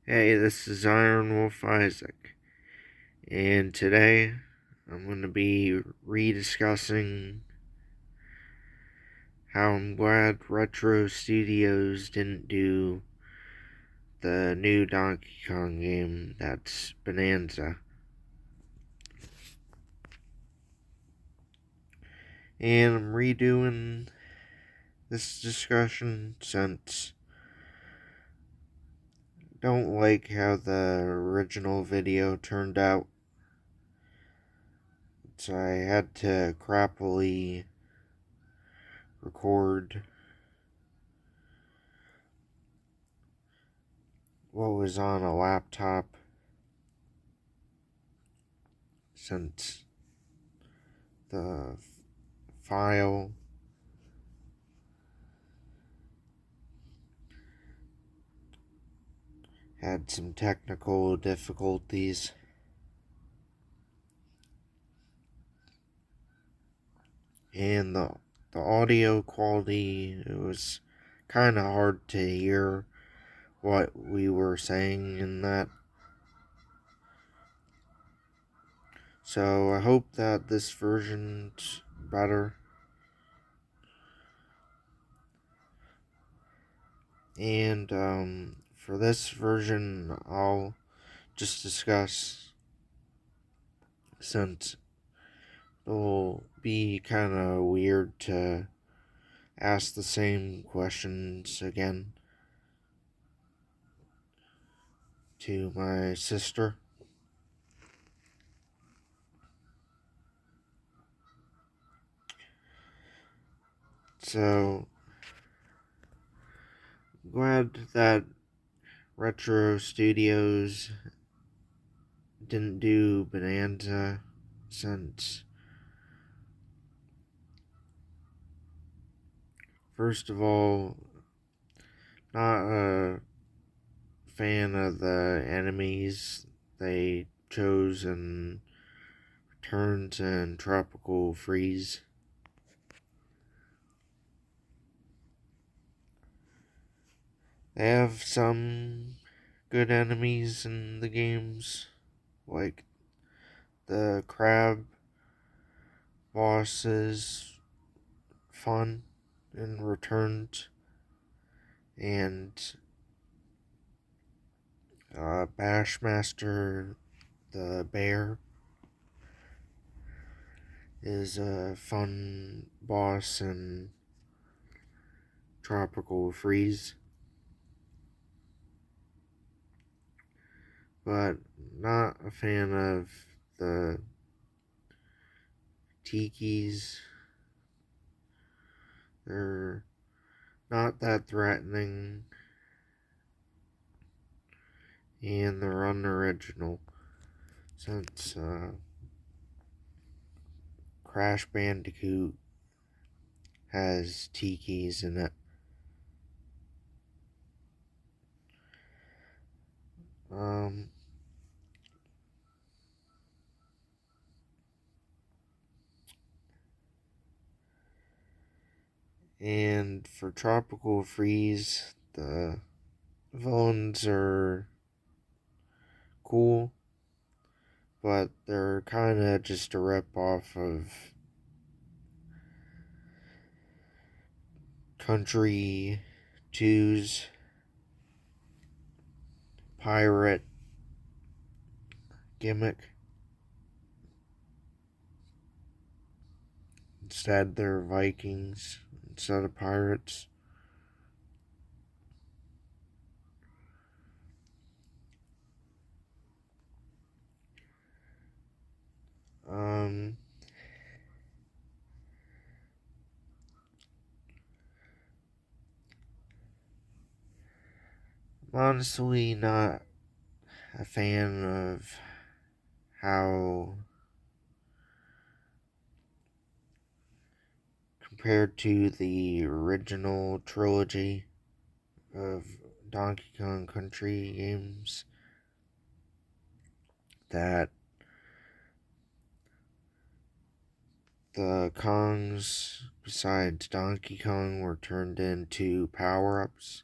Hey, this is Iron Wolf Isaac, and today I'm going to be rediscussing how I'm glad Retro Studios didn't do the new Donkey Kong game that's Bonanza. And I'm redoing this discussion since I don't like how the original video turned out. So I had to crappily record what was on a laptop since the file had some technical difficulties, and the audio quality, it was kind of hard to hear what we were saying in that. So I hope that this version's better. And for this version, I'll just discuss, since it'll be kind of weird to ask the same questions again to my sister. So, glad that Retro Studios didn't do Bonanza, since, first of all, not a fan of the enemies they chose in Returns and Tropical Freeze. They have some good enemies in the games, like the crab boss is fun in Returns, and Bashmaster the bear is a fun boss in Tropical Freeze, but not a fan of the Tikis. They're not that threatening, and they're unoriginal, since Crash Bandicoot has Tikis in it. Um, and for Tropical Freeze, the villains are cool, but they're kind of just a rip-off of Country 2's pirate gimmick. Instead, they're Vikings instead of pirates. Um, I'm honestly not a fan of how, compared to the original trilogy of Donkey Kong Country games, that the Kongs, besides Donkey Kong, were turned into power-ups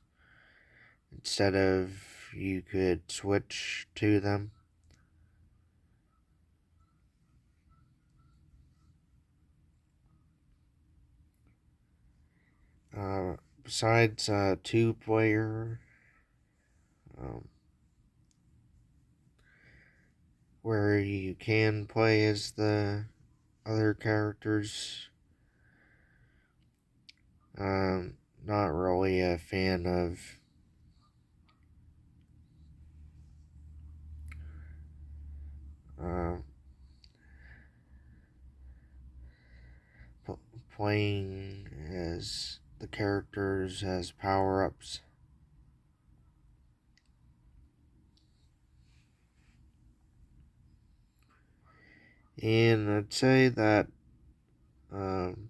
instead of you could switch to them. Besides two-player, um, where you can play as the other characters, not really a fan of uh, p- playing as the characters as power-ups. And I'd say that um,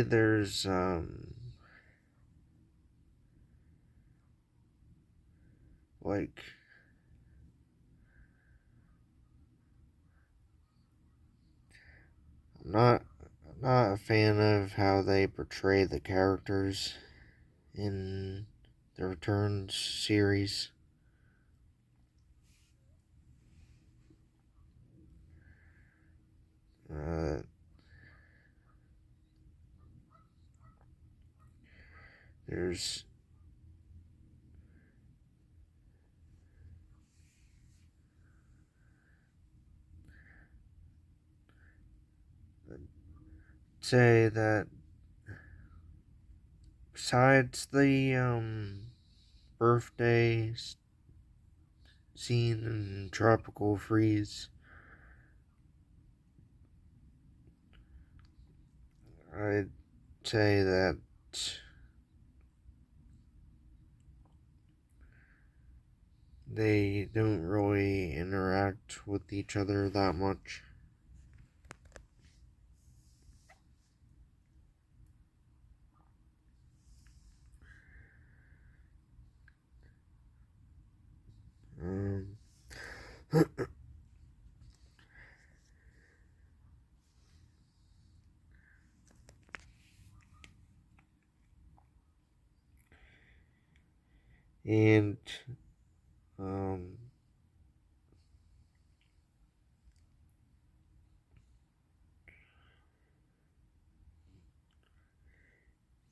there's like I'm not a fan of how they portray the characters in the Returns series. Uh, there's say that besides the birthday scene in Tropical Freeze, I'd say that they don't really interact with each other that much. Um, and um,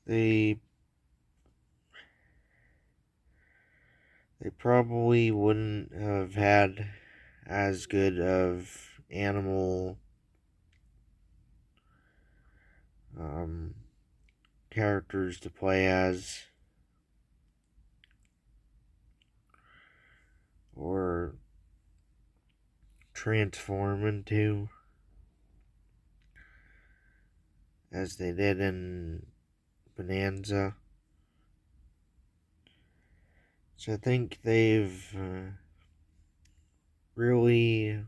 they probably wouldn't have had as good of animal um, characters to play as, or transform into, as they did in Bonanza. So I think they've really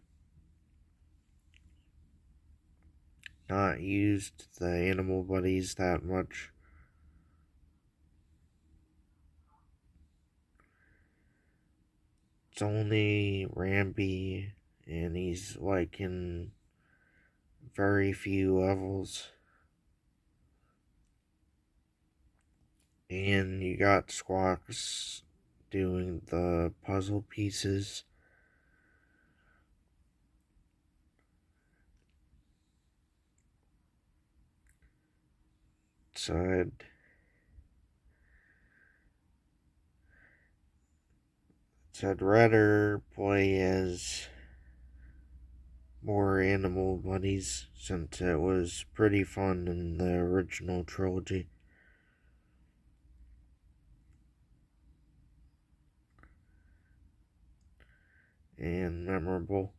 not used the animal buddies that much. It's only Rampy, and he's like in very few levels. And you got Squawks doing the puzzle pieces. So I'd rather play as more animal buddies since it was pretty fun in the original trilogy and memorable.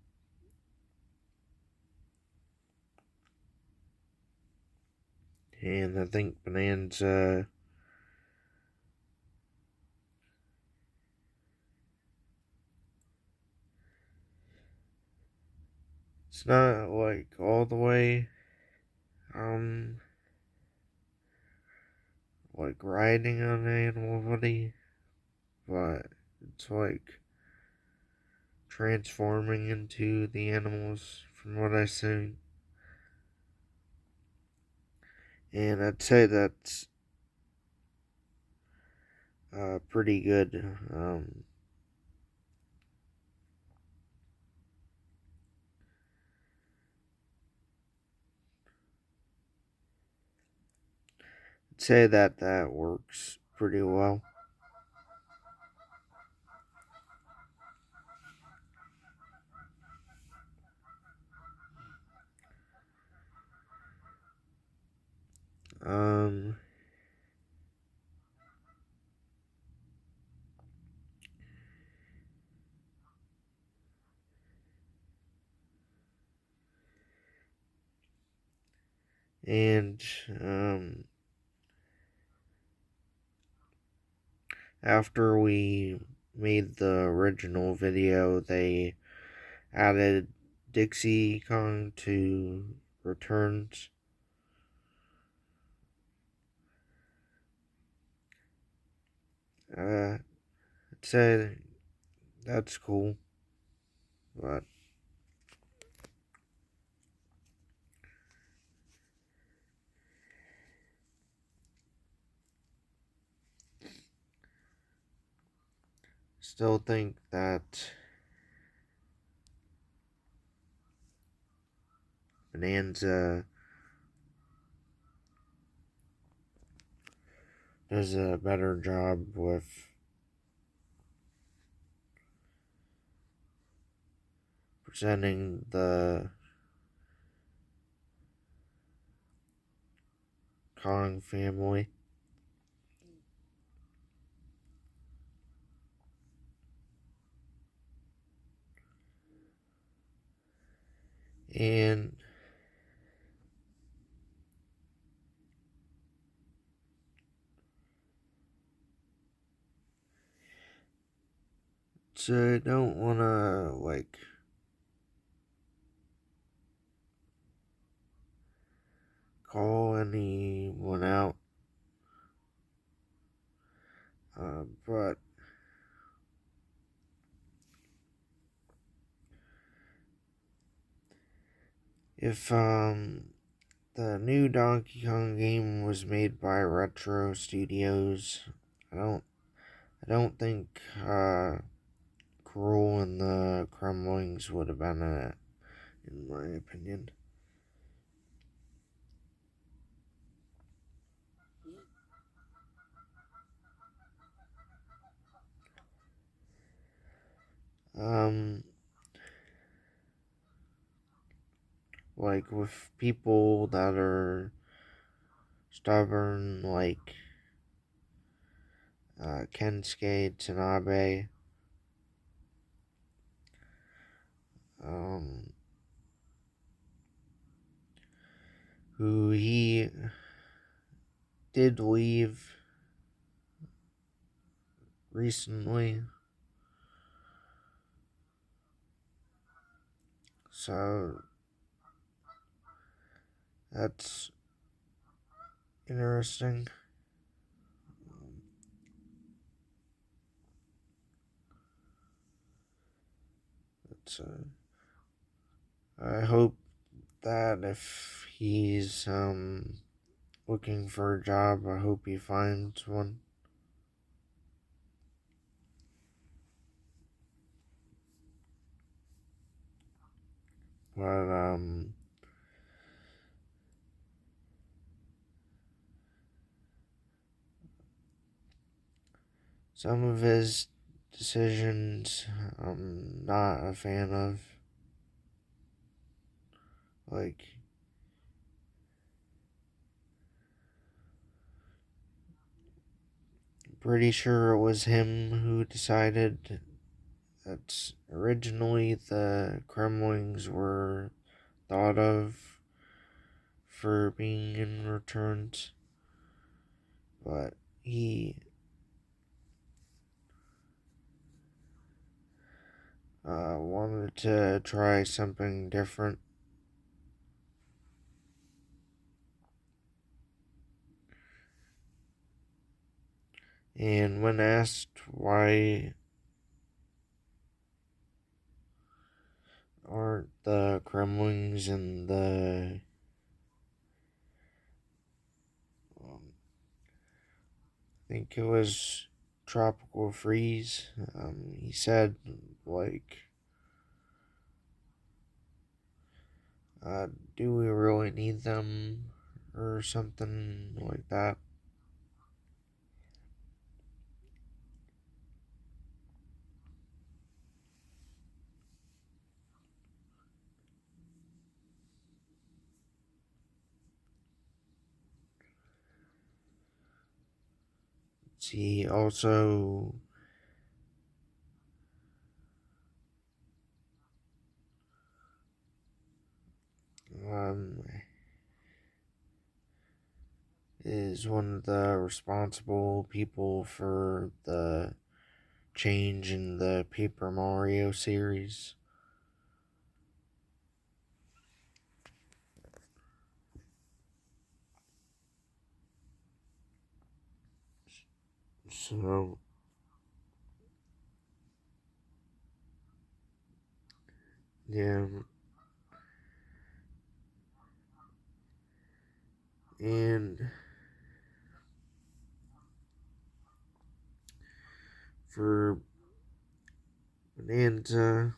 And I think Bonanza, it's not like all the way um like riding on an animal buddy, but it's like transforming into the animals from what I've seen. And I'd say that's pretty good. I'd say that that works pretty well. Um, and after we made the original video, they added Dixie Kong to returns. I'd say that's cool, but still think that Bonanza does a better job with presenting the Kong family. And so I don't want to, like, call anyone out, but if the new Donkey Kong game was made by Retro Studios, I don't I don't think Cruel and the Kremlings would have been in it, in my opinion. Um, like with people that are stubborn, like Kensuke Tanabe, um, who he did leave recently, so that's interesting. It's, I hope that if he's looking for a job, I hope he finds one. But some of his decisions I'm not a fan of. Like, pretty sure it was him who decided that originally the Kremlings were thought of for being in returns, but he wanted to try something different. And when asked why aren't the Kremlings in the think it was Tropical Freeze. He said, like, uh, do we really need them? Or something like that. He also um, is one of the responsible people for the change in the Paper Mario series. So, yeah. And for Bonanza,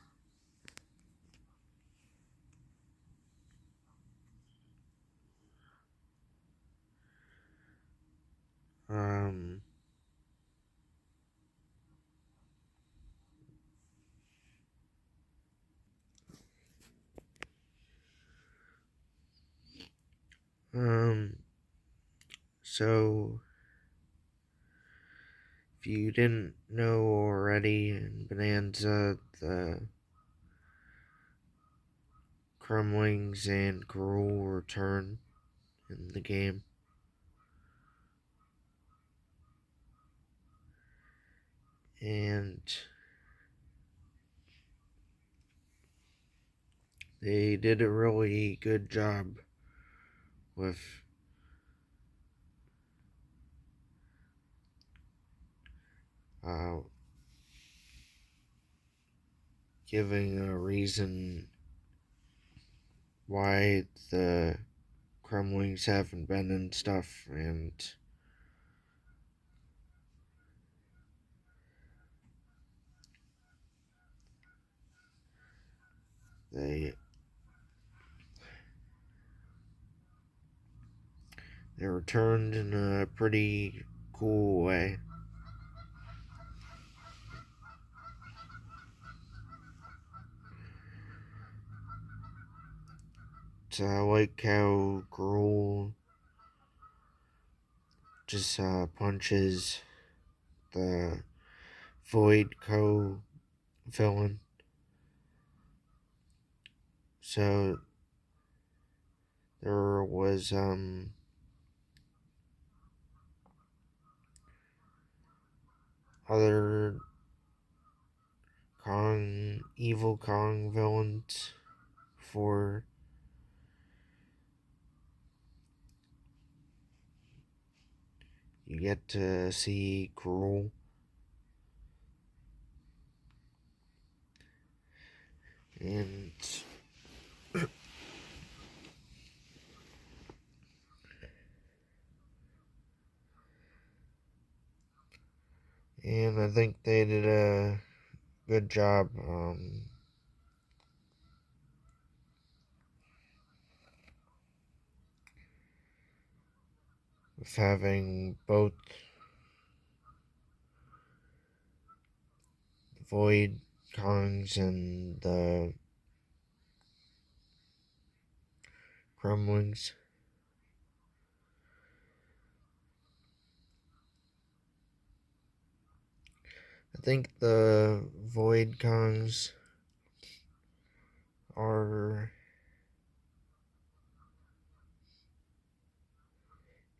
um, um, so if you didn't know already, in Bonanza, the Crumlings and Gruul return in the game. And they did a really good job with uh, giving a reason why the Crumlings haven't been and stuff, and they they returned in a pretty cool way. So I like how Gruul just punches the Void villain. So there was other evil Kong villains for you get to see Gruul. And I think they did a good job with having both Void Kongs and the Crumlings. I think the Void Kongs are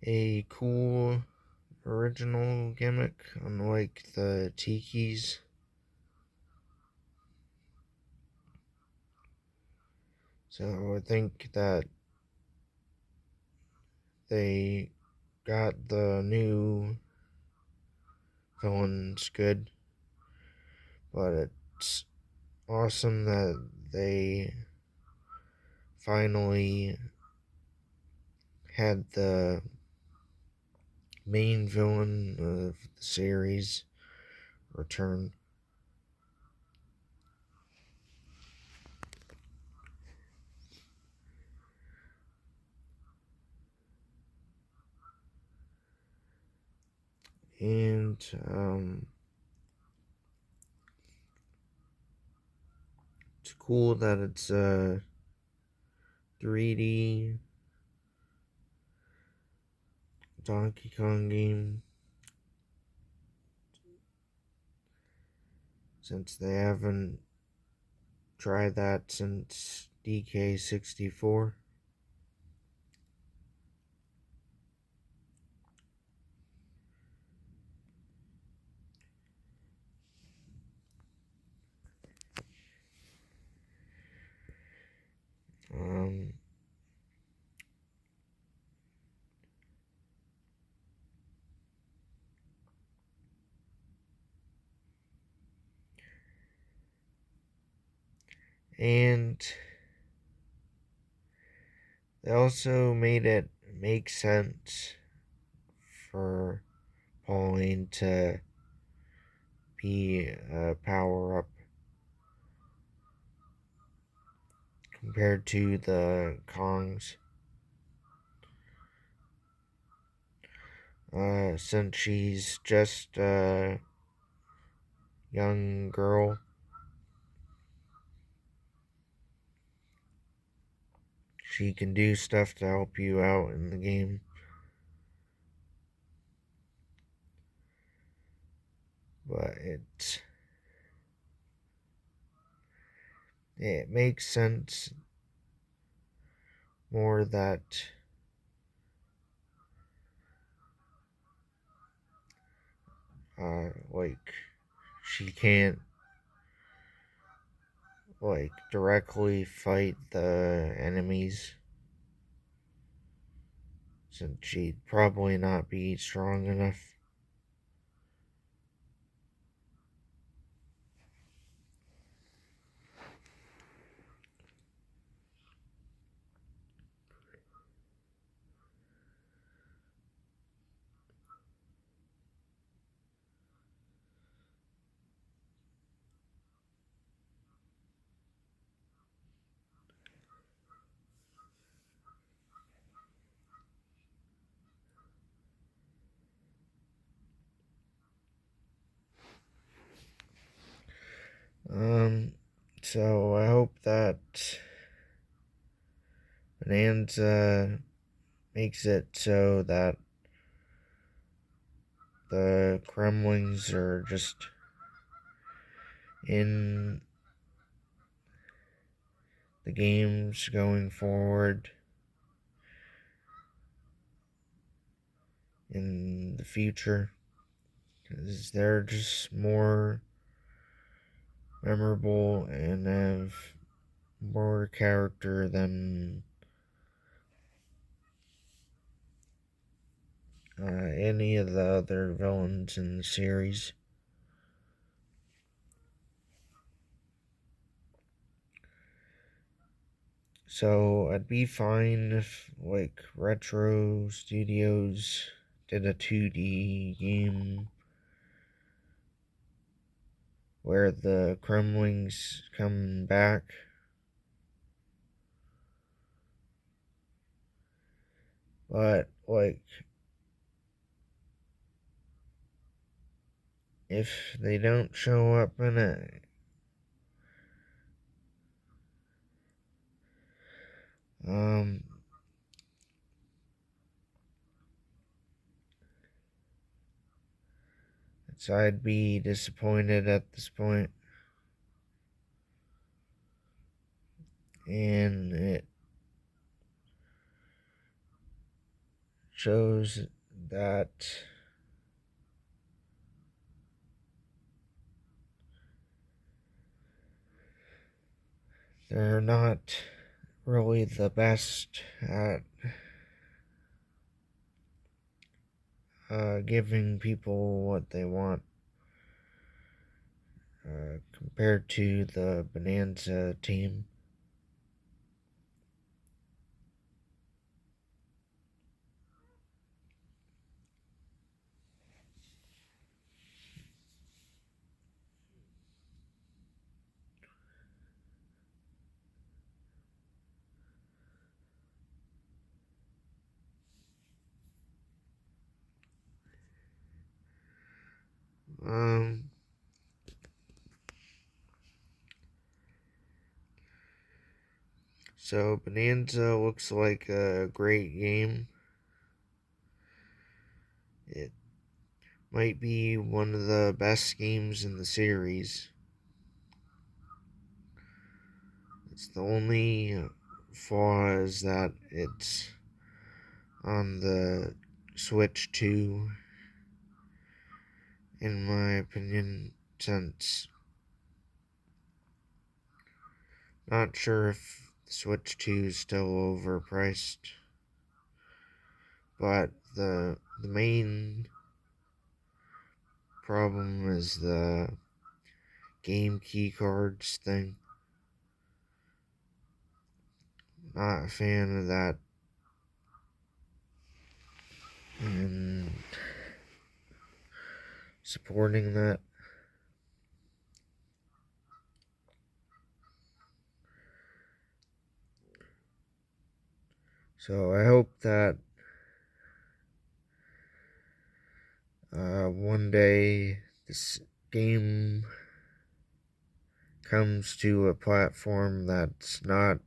a cool original gimmick, unlike the Tikis. So I think that they got the new villains good, but it's awesome that they finally had the main villain of the series return. And it's cool that it's a 3D Donkey Kong game, since they haven't tried that since DK64. Um, and they also made it make sense for Pauline to be a power up compared to the Kongs. Since she's just a young girl, she can do stuff to help you out in the game. But it makes sense more that like she can't like directly fight the enemies, since she'd probably not be strong enough. So I hope that Bonanza makes it so that the Kremlings are just in the games going forward in the future, because they're just more memorable and have more character than any of the other villains in the series. So I'd be fine if like Retro Studios did a 2D game where the Kremlings come back. But like if they don't show up in it, so I'd be disappointed at this point. And it shows that they're not really the best at giving people what they want, compared to the Bonanza team. Um, so Bonanza looks like a great game. It might be one of the best games in the series. It's the only flaw is that it's on the Switch 2, in my opinion, since not sure if the Switch 2 is still overpriced, but the main problem is the game key cards thing. Not a fan of that, and supporting that. So I hope that one day this game comes to a platform that's not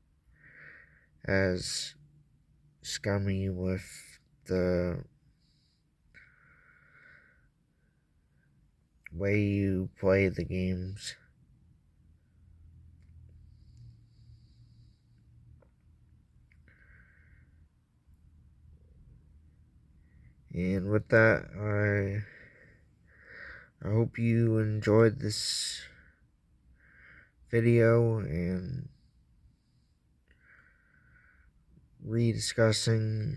as scummy with the way you play the games. And with that, I hope you enjoyed this video and rediscussing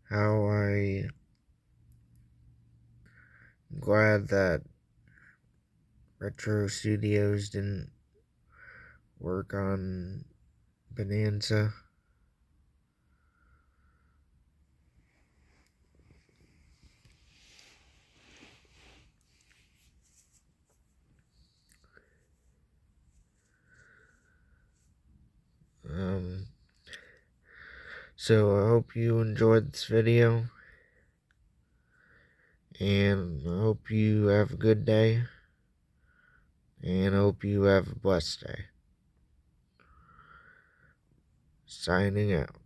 how I'm glad that Retro Studios didn't work on Bonanza. So I hope you enjoyed this video, and I hope you have a good day, and I hope you have a blessed day. Signing out.